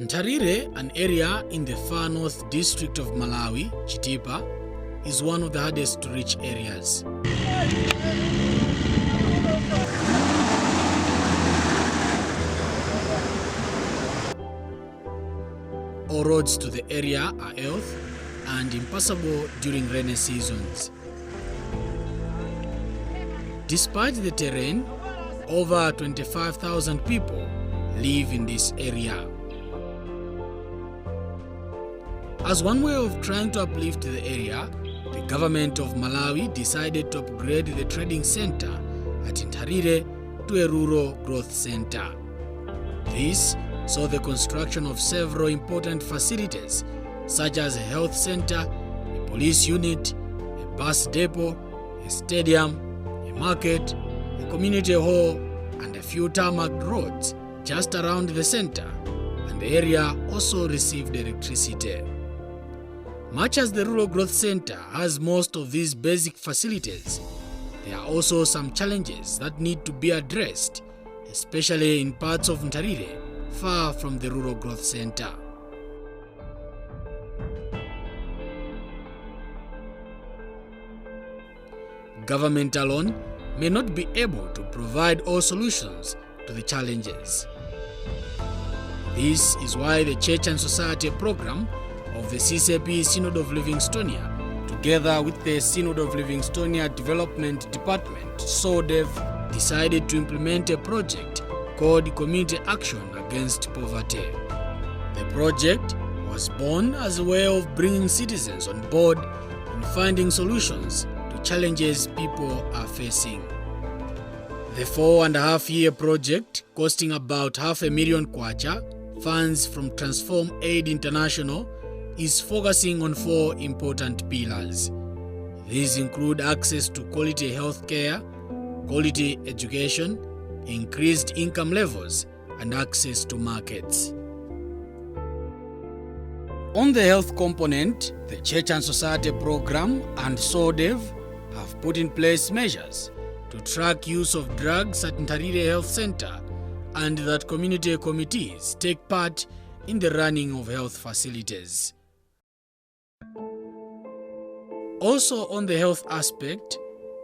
Nthalire, an area in the far north district of Malawi, Chitipa, is one of the hardest to reach areas. All roads to the area are earth and impassable during rainy seasons. Despite the terrain, over 25,000 people live in this area. As one way of trying to uplift the area, the government of Malawi decided to upgrade the trading center at Nthalire to a rural growth center. This saw the construction of several important facilities such as a health center, a police unit, a bus depot, a stadium, a market, a community hall, and a few tarmac roads just around the center, and the area also received electricity. Much as the Rural Growth Center has most of these basic facilities, there are also some challenges that need to be addressed, especially in parts of Nthalire far from the Rural Growth Center. Government alone may not be able to provide all solutions to the challenges. This is why the Church and Society program of the CCAP Synod of Livingstonia, together with the Synod of Livingstonia Development Department, SODEV, decided to implement a project called Community Action Against Poverty. The project was born as a way of bringing citizens on board in finding solutions to challenges people are facing. The 4.5-year project, costing about $500,000 kwacha, funds from Transform Aid International, is focusing on 4 important pillars. These include access to quality health care, quality education, increased income levels, and access to markets. On the health component, the Church and Society program and SODEV have put in place measures to track use of drugs at Nthalire Health Center and that community committees take part in the running of health facilities. Also on the health aspect,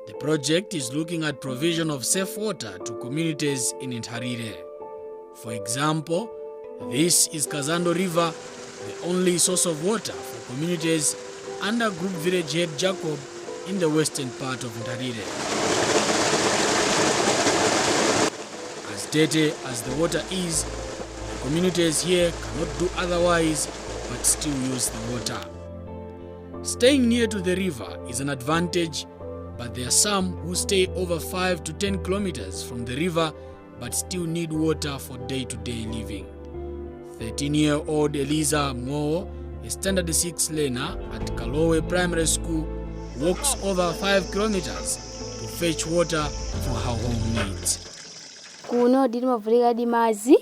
the project is looking at provision of safe water to communities in Nthalire. For example, this is Kazando River, the only source of water for communities under Group Village Head Jacob in the western part of Nthalire. As dirty as the water is, the communities here cannot do otherwise but still use the water. Staying near to the river is an advantage, but there are some who stay over 5 to 10 kilometers from the river but still need water for day-to-day living. 13-year-old Eliza Mwo, a standard 6 learner at Kalowe Primary School, walks over 5 kilometers to fetch water for her home needs. Kuno ndimavulika ndi mazi,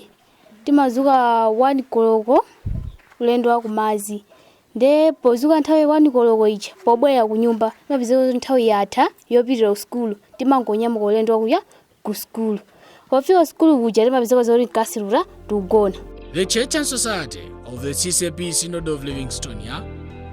timazuka 1 koloko ulendo ku mazi. Nde pozuka nthawi 1 koloko ija pobwera ku nyumba mapezeka nthawi yatha yopitira ku skulu timangonyamuka ulendo wakuya ku skulu. Pofika skulu kuja timapezeka zoti nkasilula tikugona. The Church and Society of the CCAP Synod of Livingstonia,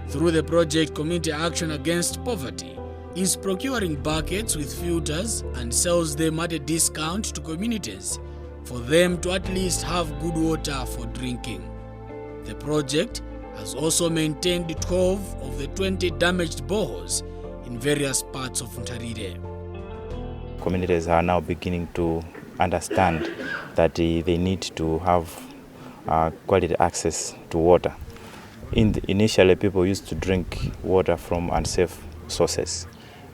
through the project Community Action Against Poverty, is procuring buckets with filters and sells them at a discount to communities for them to at least have good water for drinking. The project has also maintained 12 of the 20 damaged boreholes in various parts of Nthalire. Communities are now beginning to understand that they need to have quality access to water. Initially, people used to drink water from unsafe sources.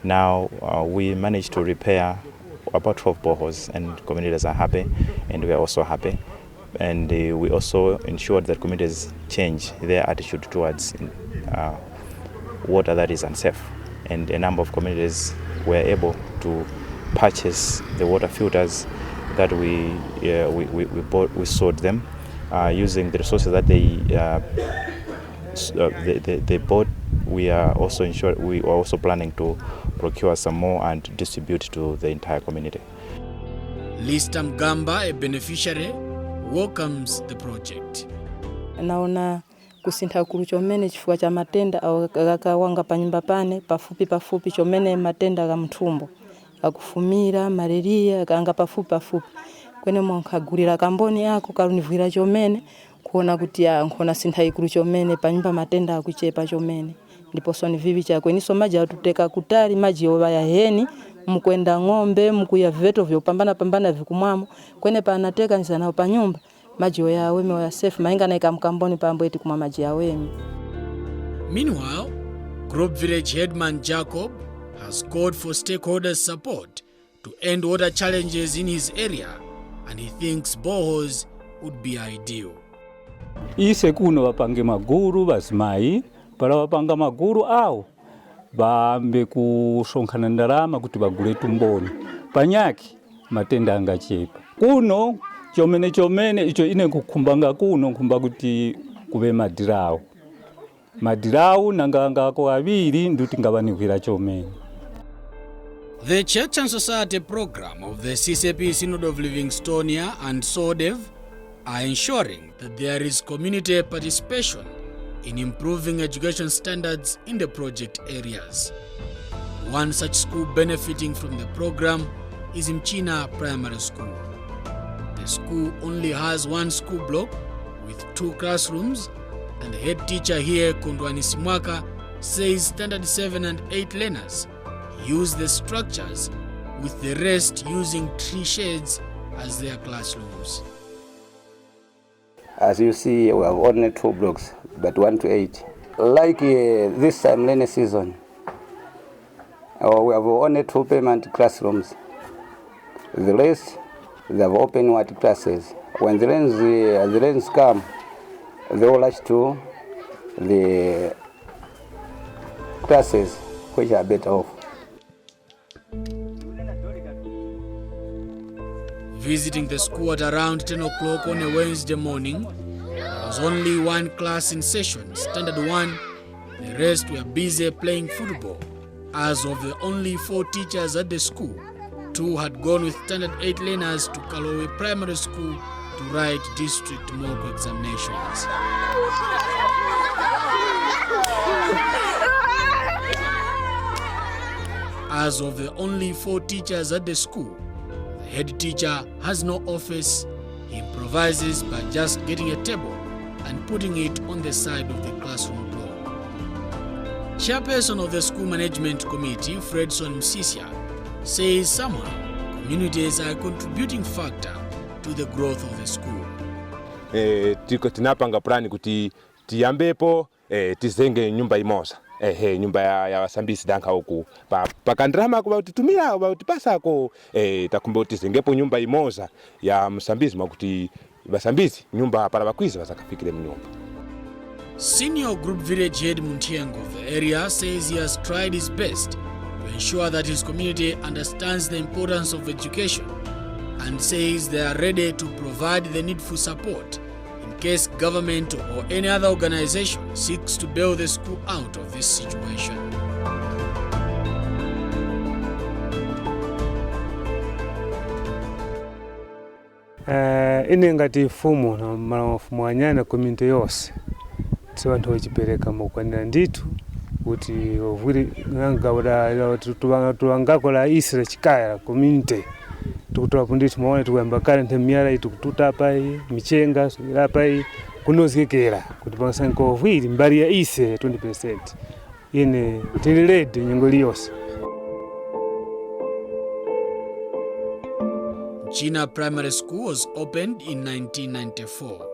Now we managed to repair about 12 boreholes, and communities are happy, and we are also happy. And we also ensured that communities change their attitude towards water that is unsafe. And a number of communities were able to purchase the water filters that we sold them using the resources that they bought. We are also planning to procure some more and distribute to the entire community. Lista Mgamba, a beneficiary, welcomes the project. naona kusintha kulu chomene chifukwa cha matenda akawanga pa nyumba pane pafupi chomene matenda ga mthumbo akufumira malaria akanga pafupi kwene mwankagulira kamboni yako kalunivwira chomene kuona kuti nkhona sintha ikulu chomene pa nyumba matenda akuchepa chomene ndipo soni vivi chakwe niso maji atuteka kutali maji yoba ya heni mkwenda ng'ombe mkuya veto vyo pambana vikumwamo kwene panateka nisana pa nyumba maji ya weme wa safe mainga na ikamkamboni pambo eti kumwa maji ya weme. Meanwhile, Group Village Headman Jacob has called for stakeholders' support to end water challenges in his area, and he thinks boreholes would be ideal. Ise kuno wapange maguru basimai para wapanga maguru au baambe kusonkhana ndarama kuti bagule tumboni panyaki matenda angachepa kuno chomene icho ine kukumbanga kuno nkumba kuti kube madirawu nanga ko abiri nduti ngabanikwira chomene. The Church and Society program of the CCAP Synod of Livingstonia and SODEV are ensuring that there is community participation in improving education standards in the project areas. One such school benefiting from the program is Mchina Primary School. The school only has one school block with 2 classrooms, and the head teacher here, Kundwani Simwaka, says standard 7 and 8 learners use the structures, with the rest using tree shades as their classrooms. As you see, we have only 2 blocks, but 1 to 8. Like this time rainy season, we have only 2 payment classrooms. The rest, they have open white classes. When the rains come, they all rush to the classes which are better off. Visiting the school at around 10 o'clock on a Wednesday morning, there was only 1 class in session, standard 1. The rest were busy playing football. As of the only 4 teachers at the school, 2 had gone with standard 8 learners to Kalowe Primary School to write district mock examinations. As of the only 4 teachers at the school, the head teacher has no office. He improvises by just getting a table and putting it on the side of the classroom block. Chairperson of the school management committee, Fredson Msisia, says somehow communities are a contributing factor to the growth of the school. Tiko tinapanga plani kuti tiyambepo tizenge nyumba imosa. Nyumba ya wasambisi danka huku pakandrama kwa utitumia kwa utipasako takumbe utizengepo nyumba imosa ya msambisi makuti basambisi nyumba para bakwizi basakafikire mnyumba. Senior Group Village Head Muntiengo of the area says he has tried his best to ensure that his community understands the importance of education, and says they are ready to provide the needful support in case government or any other organization seeks to bail the school out of this situation. Ine ngati fumu na mafumu anyana community yose tiwa ntho chipereka mukwanira nditu kuti ovuri nganga wada tuwangakola isira chikaya community tukutoa punditi maone tukuyamba kale ntemiyala itukututa pai michenga sukira pai kunozikekera kuti pangasanko oviri mbali ya ise 20%. Ine tililede nyingoli yose. China Primary School was opened in 1994.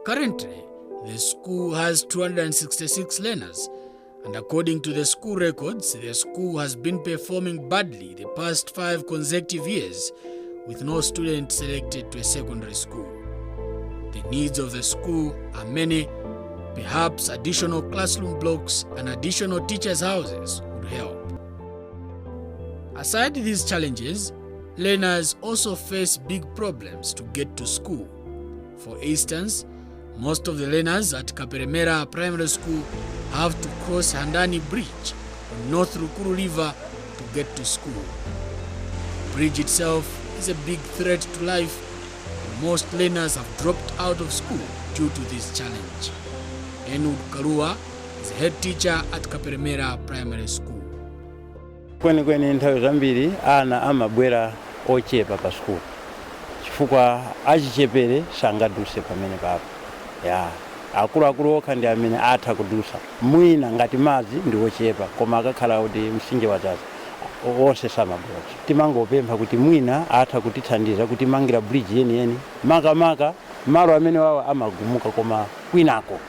Currently, the school has 266 learners, and according to the school records, the school has been performing badly the past 5 consecutive years, with no student selected to a secondary school. The needs of the school are many. Perhaps additional classroom blocks and additional teachers' houses would help. Aside these challenges, learners also face big problems to get to school. For instance, most of the learners at Kaperemera Primary School have to cross Handani Bridge on North Rukuru River to get to school. The bridge itself is a big threat to life, and most learners have dropped out of school due to this challenge. Enud Kalua is a head teacher at Kaperemera Primary School. Kweni nthawi zambiri ana amabwera ochepa pa school chifukwa achichepere sangaduse pamene papo akuluakulu okha ndi amene atha kudusa mwina ngati madzi ndi ochepa koma akakhala kuti msinje wachacha onse samabwera. Timangopempha kuti mwina atha kutithandiza kuti mangira bridge yeniyeni makamaka malo amene wawa amagumuka koma kwinako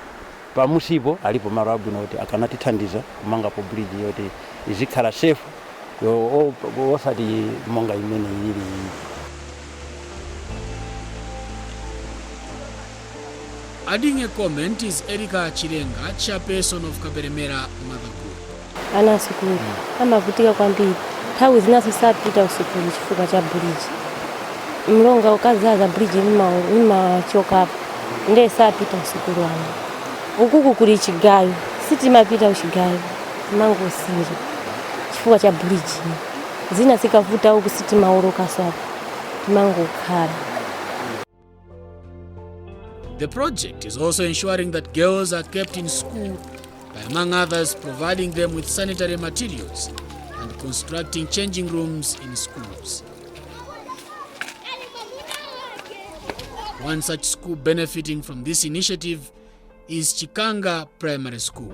pamusipo alipo malo abwino kuti akanatithandiza kumangapo bridge yoti izikhala safe osati monga imene ili. Adding a comment is Erika Chirenga, chairperson of Kaperemera Mother Group. Ana sukulu amavutika kwambiri nthawi zinaso sapita usukulu chifukwa cha bridge. Mlonga ukazaza bridge imachoka ndiye sapita usukulu ano. Ukuku kuli chigayo sitimapita uchigayo mangosinja chifukwa cha bridge. Zina zikavuta huku sitimaoloka sapo timangokhala. The project is also ensuring that girls are kept in school by, among others, providing them with sanitary materials and constructing changing rooms in schools. One such school benefiting from this initiative is Chikanga Primary School.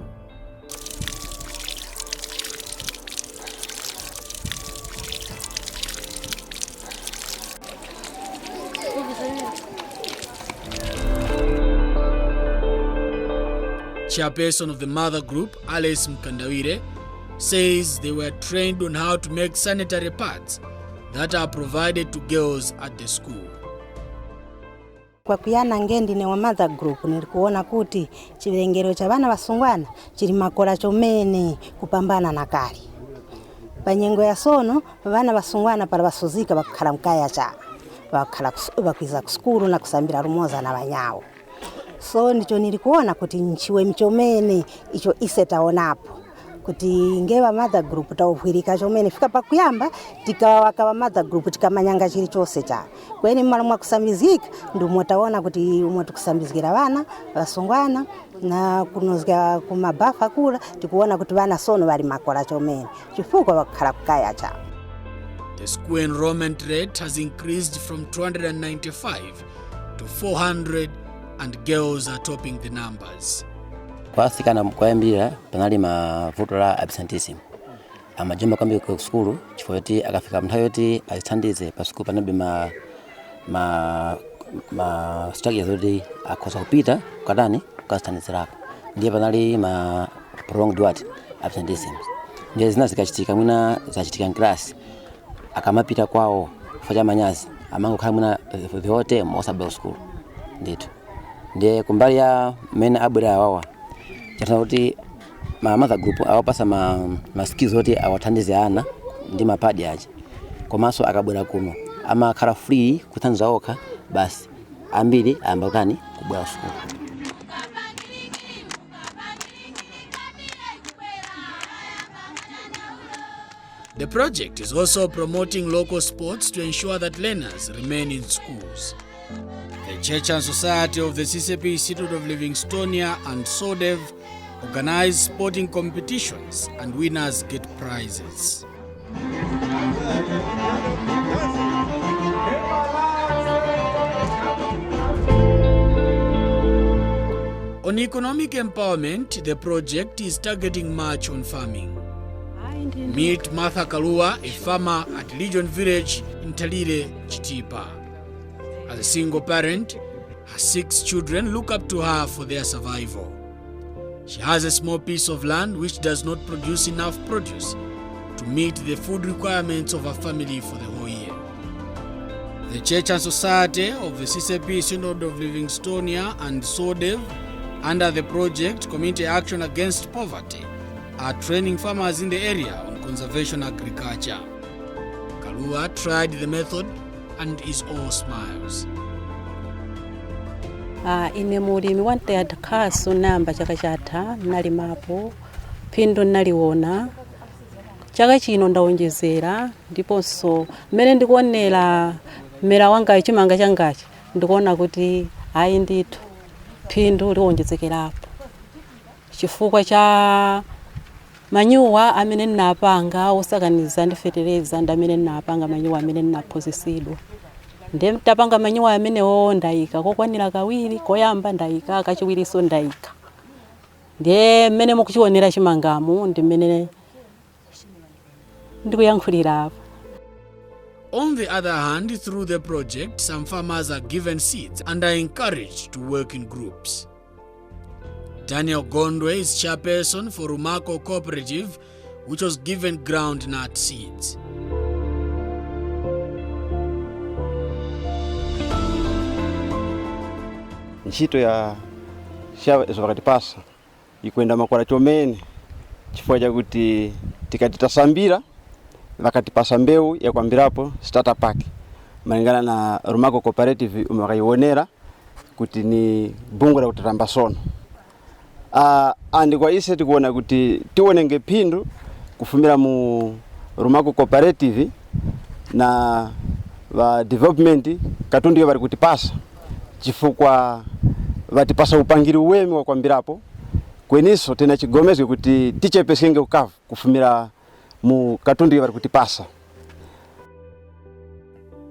Chairperson of the Mother Group, Alice Nthalire, says they were trained on how to make sanitary pads that are provided to girls at the school. Kwa kuyana ngendi ne wa Mother Group nilikuona kuti chiverengero cha bana basungwana chili makola chomene kupambana na kali. Panyengo ya sono bana basungwana para basuzika bakakhala mkaya cha bakakhala bakwiza kusukuru na kusambira rumoza na banyawo. So ndicho nilikuona kuti nchiwe mchomene icho isetaonapo kuti ngewa Mother Group tauhwirika chomene fika pakuyamba tikawaka Mother Group tikamanyanga chili chose cha kweni mmalo mwa kusambizika ndio mutaona kuti umwe tukusambizikira bana basungwana na kunozga kumabafa kula tikuona kuti bana sono bali makola chomene chifuko bakakhala kukaya cha. The school enrollment rate has increased from 295 to 400 and girls are topping the numbers. Kwa sikana mkwambira panali mavuto la absenteeism. Amajumba kwambi ku skulu chifoti akafika mnthawi yoti azithandize pa skulu panabe ma struggle zoti akhoza kupita kadani kukazithandizirako. Ndiye panali ma prolonged what absenteeism. Ndiye zina zikachitika mwina zachitika class akamapita kwao kufaja manyazi amangokhala mwina vyote mosabel school ndito. Ndiye kumbali ya mena abura wawa chata kuti ma Mother Group awapasa ma skills oti awathandize ana ndi mapadi aje komanso akabwera kuno ama khala free kuthandiza okha basi ambiri ambakani kubwera school. The project is also promoting local sports to ensure that learners remain in schools. The Church and Society of the CCAP Synod of Livingstonia and SODEV organize sporting competitions and winners get prizes. On economic empowerment, the project is targeting much on farming. Meet Martha Kalua, a farmer at Legion Village in Nthalire, Chitipa. As a single parent, her 6 children look up to her for their survival. She has a small piece of land which does not produce enough produce to meet the food requirements of her family for the whole year. The Church and Society of the CCAP Synod of Livingstonia and SODEV, under the project Community Action Against Poverty, are training farmers in the area on conservation agriculture. Kalua tried the method and is all smiles. Ine mulimi wantayata khaso namba chaka chatha nali mapo phindu naliona chaka chino ndawonjezera ndiponso mmene ndikuonera mera wanga chimanga changachi ndikuona kuti ayi ndithu phindu liwonjezekerapo chifukwa cha manyuwa amene ninapanga osakaniza ndi fertilizer ndi amene ninapanga manyuwa amene ninaphunzitsidwa. Ndi mtapanga manyuwa amenewo ndayika kokwanira kawiri, koyamba ndayika, kachiwiriso ndayika. Ndiye mmene mukuchionera chimangamu ndi mmene ndikuyankhulira apo. On the other hand, through the project, some farmers are given seeds and are encouraged to work in groups. Daniel Gondwe is chairperson for Rumako Cooperative, which was given groundnut seeds. Ntchito ya vakatipasa ikwenda makwara chomene chifukwa chakuti tikatitasambira vakatipasa mbewu ya kwambirapo starter pack malingana na Rumako Cooperative umakaionera kuti ni bungu la kutatamba sono. Andi kwa ise tikuona kuti tionenge phindu kufumira mu Rumako Cooperative na va development katundu vari kutipasa chifukwa vatipasa upangiri uwemi wa kwambirapo kweniso tena chigomezwe kuti tichepesenge ukavu kufumira mu katundu vari kutipasa.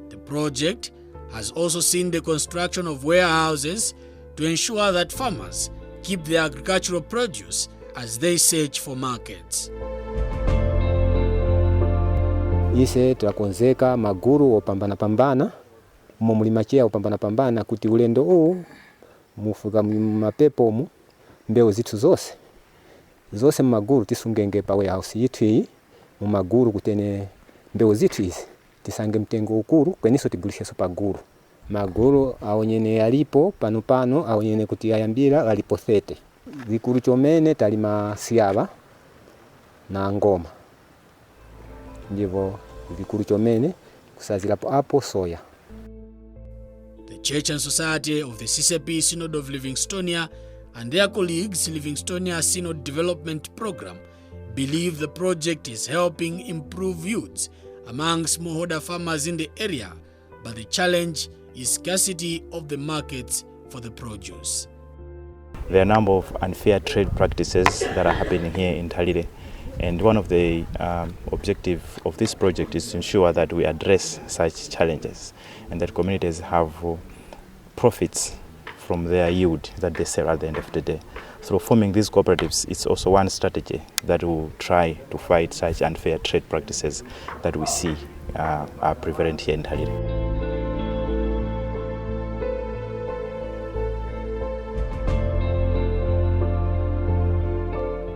The project has also seen the construction of warehouses to ensure that farmers keep their agricultural produce as they search for markets. Ise twakonzeka maguru opambana mu mulimachia opambana kuti ulendo huu mufuka mapepo mu mbeu zitu zose maguru tisungenge pa warehouse yitu iyi mu maguru kutene mbeu zitu hizi tisange mtengo ukuru kweniso tigulishe so paguru maguru aonyene yalipo pano aonyene kuti ayambira alipo 30 vikuru chomene talima siaba na ngoma ndivyo vikuru chomene kusazilapo apo soya. The Church and Society of the CCAP Synod of Livingstonia and their colleagues Livingstonia Synod Development Program believe the project is helping improve yields among smallholder farmers in the area, but the challenge is scarcity of the markets for the produce. There are a number of unfair trade practices that are happening here in Nthalire, and one of the objectives of this project is to ensure that we address such challenges and that communities have profits from their yield that they sell at the end of the day. Through forming these cooperatives, it's also one strategy that will try to fight such unfair trade practices that we see are prevalent here in Nthalire.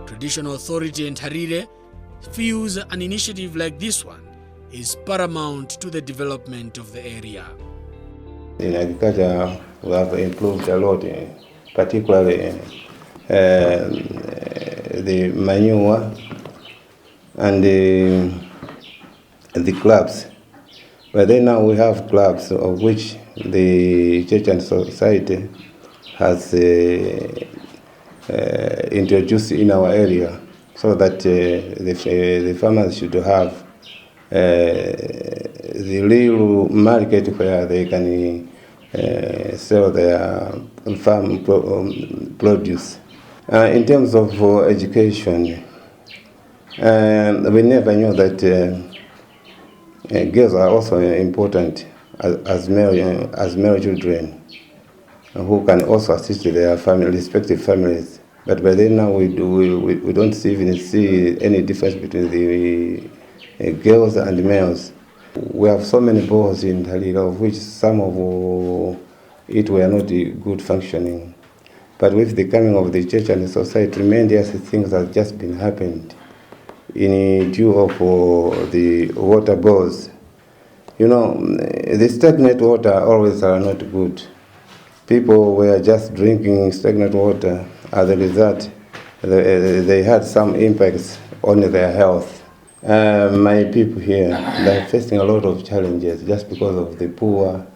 Traditional Authority in Nthalire feels an initiative like this one is paramount to the development of the area. In agriculture, we have improved a lot, particularly the manure and the clubs. But then now we have clubs of which the Church and Society has introduced in our area, so that the farmers should have the real market where they can sell their farm produce. In terms of education, we never knew that girls are also important as male children who can also assist their respective families. But by then now we don't even see any difference between the girls and males. We have so many boards in Nthalire, of which some of it were not good functioning. But with the coming of the Church and the Society, tremendous things have just been happened in due of the water boards. You know, the stagnant water always are not good. People were just drinking stagnant water. As a result, they had some impacts on their health. My people here, they're facing a lot of challenges just because of the poor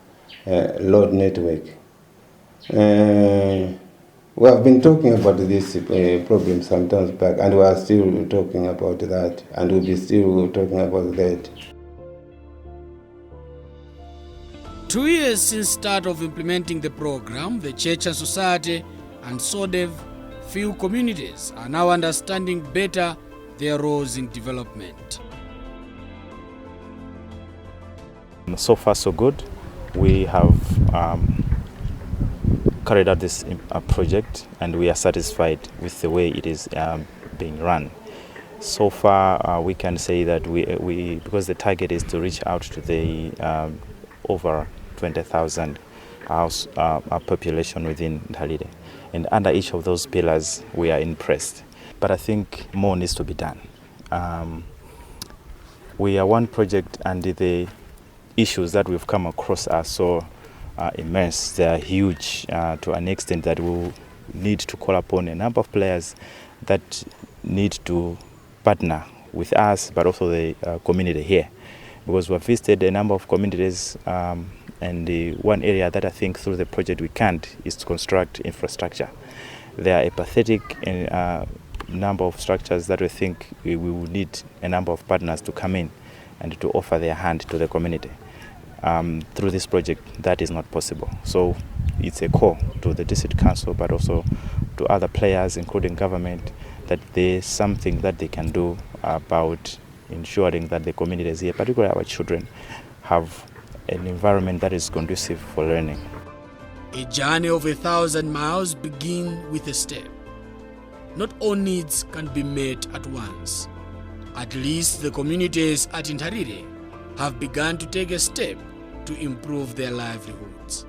load network. We have been talking about this problem some times back, and we are still talking about that, and we'll be still talking about that. 2 years since start of implementing the program, the Church and Society and SODEV, few communities are now understanding better their roles in development. So far so good. We have carried out this project and we are satisfied with the way it is being run. So far we can say that we because the target is to reach out to the over 20,000 house population within Nthalire, and under each of those pillars we are impressed, but I think more needs to be done. We are one project, and the issues that we've come across are so immense. They are huge to an extent that we will need to call upon a number of players that need to partner with us, but also the community here, because we've visited a number of communities, and the one area that I think through the project we can't is to construct infrastructure. There are a pathetic number of structures that we think we will need a number of partners to come in and to offer their hand to the community. Through this project, that is not possible. So it's a call to the district council, but also to other players, including government, that there's something that they can do about ensuring that the communities here, particularly our children, have an environment that is conducive for learning. A journey of 1,000 miles begins with a step. Not all needs can be met at once. At least the communities at Nthalire have begun to take a step to improve their livelihoods.